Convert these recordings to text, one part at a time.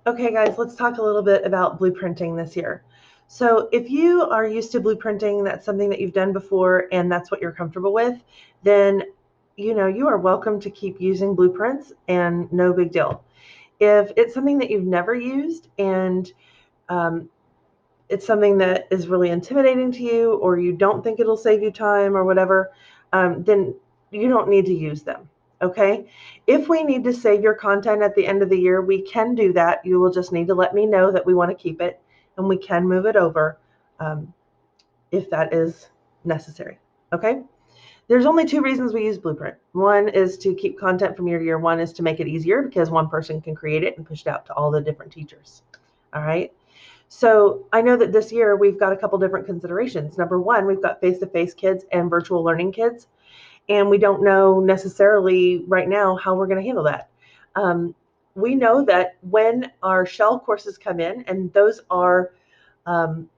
Okay, guys, let's talk a little bit about blueprinting this year. So if you are used to blueprinting, that's something that you've done before and that's what you're comfortable with, then you are welcome to keep using blueprints and no big deal. If it's something that you've never used and um, it's something that is really intimidating to you, or you don't think it'll save you time or whatever, then you don't need to use them. Okay. If we need to save your content at the end of the year, we can do that. You will just need to let me know that we want to keep it and we can move it over um, if that is necessary. Okay. There's only two reasons we use Blueprint. One is to keep content from year to year. One is to make it easier because one person can create it and push it out to all the different teachers. All right. So I know that this year we've got a couple different considerations. Number one, we've got face-to-face kids and virtual learning kids, and we don't know necessarily right now how we're going to handle that. Um, we know that when our shell courses come in, and those are, um,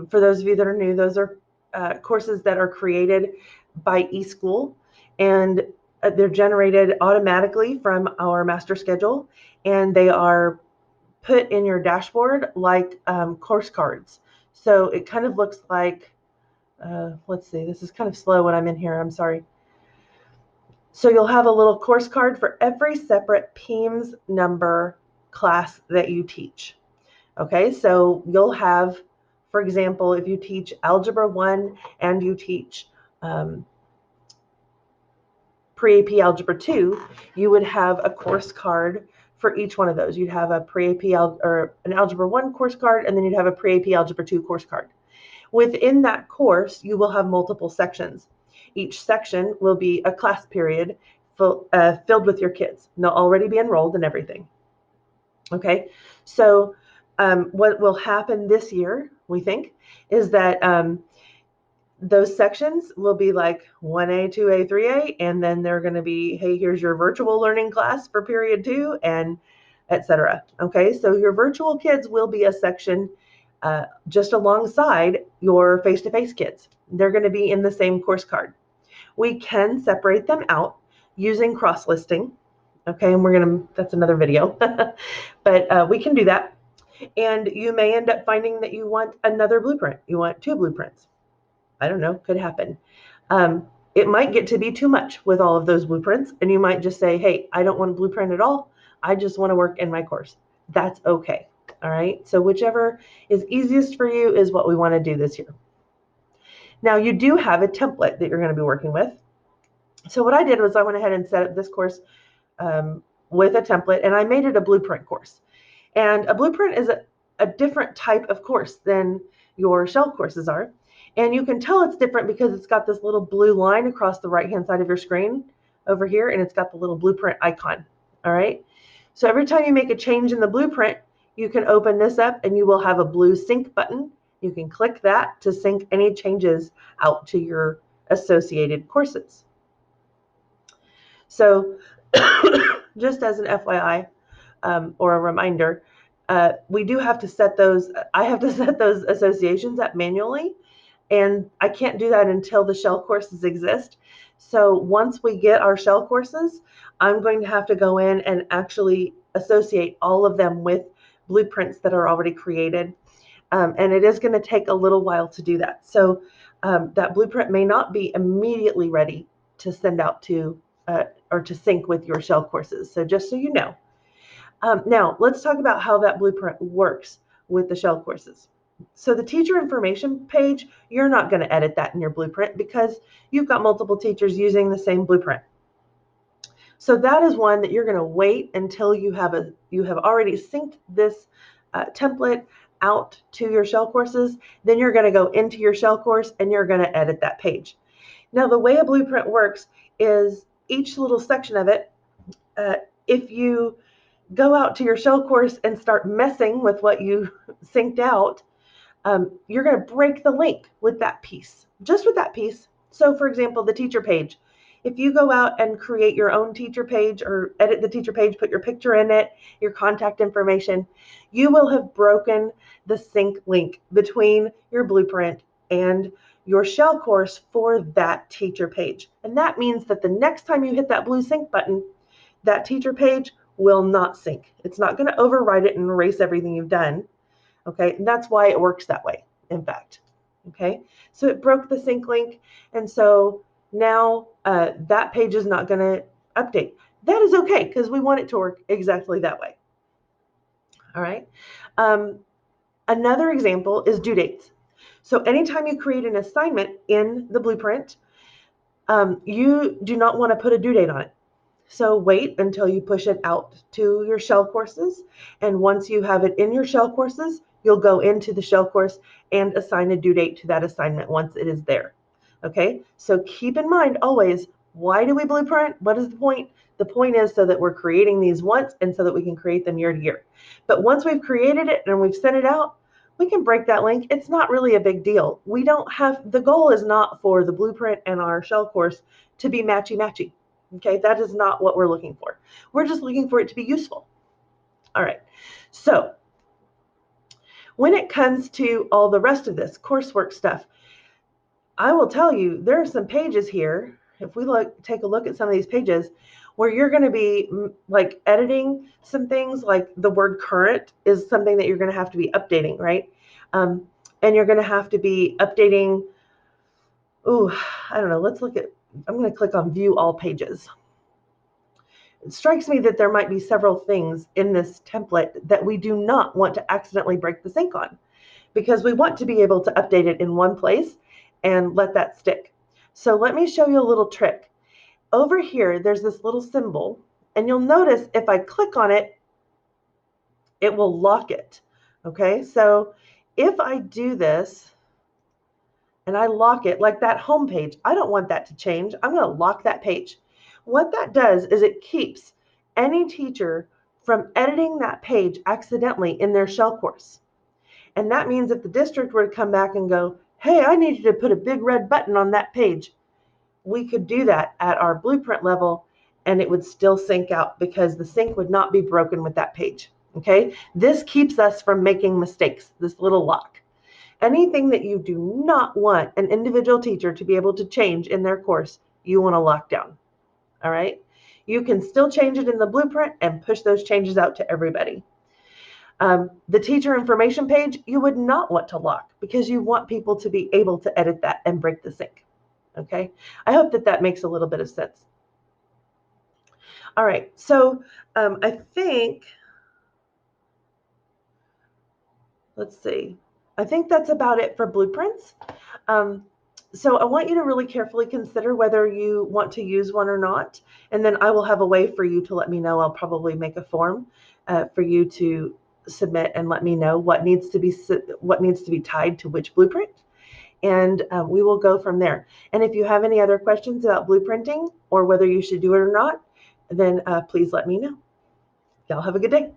for those of you that are new, those are courses that are created by eSchool, and they're generated automatically from our master schedule, and they are put in your dashboard like course cards. So it kind of looks like, let's see, this is kind of slow when I'm in here, I'm sorry. So you'll have a little course card for every separate PEIMS number class that you teach. Okay, so you'll have, for example, if you teach Algebra 1 and you teach um, Pre-AP Algebra 2, you would have a course card for each one of those. You'd have a Pre-AP or an Algebra 1 course card, and then you'd have a Pre-AP Algebra 2 course card. Within that course, you will have multiple sections. Each section will be a class period filled with your kids. And they'll already be enrolled and everything. Okay, so what will happen this year, we think, is that those sections will be like 1A, 2A, 3A, and then they're going to be, hey, here's your virtual learning class for period 2, and etc. Okay, so your virtual kids will be a section just alongside your face-to-face kids. They're going to be in the same course card. We can separate them out using cross-listing. Okay, and that's another video, but we can do that. And you may end up finding that you want another blueprint. You want two blueprints. I don't know, could happen. Um, it might get to be too much with all of those blueprints, and you might just say, hey, I don't want a blueprint at all. I just want to work in my course. That's okay. All right. So whichever is easiest for you is what we want to do this year. Now, you do have a template that you're going to be working with. So what I did was I went ahead and set up this course with a template, and I made it a blueprint course. And a blueprint is a different type of course than your shell courses are. And you can tell it's different because it's got this little blue line across the right-hand side of your screen over here, and it's got the little blueprint icon. All right. So every time you make a change in the blueprint, you can open this up and you will have a blue sync button. You can click that to sync any changes out to your associated courses. So just as an FYI, or a reminder, we do have to set those, I have to set those associations up manually, and I can't do that until the shell courses exist. So once we get our shell courses, I'm going to have to go in and actually associate all of them with blueprints that are already created. And it is going to take a little while to do that. So that blueprint may not be immediately ready to send out to or to sync with your shell courses. So just so you know. Now, let's talk about how that blueprint works with the shell courses. So the teacher information page, you're not going to edit that in your blueprint because you've got multiple teachers using the same blueprint. So that is one that you're going to wait until you have already synced this template out to your shell courses. Then you're going to go into your shell course and you're going to edit that page. Now, the way a blueprint works is each little section of it, if you go out to your shell course and start messing with what you synced out, you're going to break the link with that piece, just with that piece. So for example, the teacher page, if you go out and create your own teacher page or edit the teacher page, put your picture in it, your contact information, you will have broken the sync link between your blueprint and your shell course for that teacher page. And that means that the next time you hit that blue sync button, that teacher page will not sync. It's not going to overwrite it and erase everything you've done. Okay, and that's why it works that way, in fact. Okay, so it broke the sync link, and so now that page is not going to update. That is okay, because we want it to work exactly that way. All right. Another example is due dates. So anytime you create an assignment in the blueprint, you do not want to put a due date on it. So wait until you push it out to your shell courses. And once you have it in your shell courses, you'll go into the shell course and assign a due date to that assignment once it is there. Okay, so keep in mind always, why do we blueprint? What is the point? The point is so that we're creating these once and so that we can create them year to year. But once we've created it and we've sent it out, we can break that link. It's not really a big deal. We don't have, the goal is not for the blueprint and our shell course to be matchy-matchy. Okay, that is not what we're looking for. We're just looking for it to be useful. All right, so when it comes to all the rest of this coursework stuff, I will tell you, there are some pages here, if we take a look at some of these pages, where you're going to be like editing some things, like the word current is something that you're going to have to be updating, right? And you're going to have to be updating, I don't know, let's look at, I'm going to click on view all pages. It strikes me that there might be several things in this template that we do not want to accidentally break the sync on, because we want to be able to update it in one place and let that stick. So let me show you a little trick. Over here, there's this little symbol, and you'll notice if I click on it, it will lock it. Okay, so if I do this and I lock it, like that home page, I don't want that to change. I'm going to lock that page. What that does is it keeps any teacher from editing that page accidentally in their shell course. And that means if the district were to come back and go, hey, I need you to put a big red button on that page, we could do that at our blueprint level and it would still sync out because the sync would not be broken with that page. Okay, this keeps us from making mistakes, this little lock. Anything that you do not want an individual teacher to be able to change in their course, you want to lock down. All right, you can still change it in the blueprint and push those changes out to everybody. The teacher information page, you would not want to lock because you want people to be able to edit that and break the sync. Okay, I hope that that makes a little bit of sense. All right, so I think, let's see, I think that's about it for blueprints. So I want you to really carefully consider whether you want to use one or not, and then I will have a way for you to let me know. I'll probably make a form for you to submit and let me know what needs to be tied to which blueprint, and we will go from there. And if you have any other questions about blueprinting or whether you should do it or not, then please let me know. Y'all have a good day.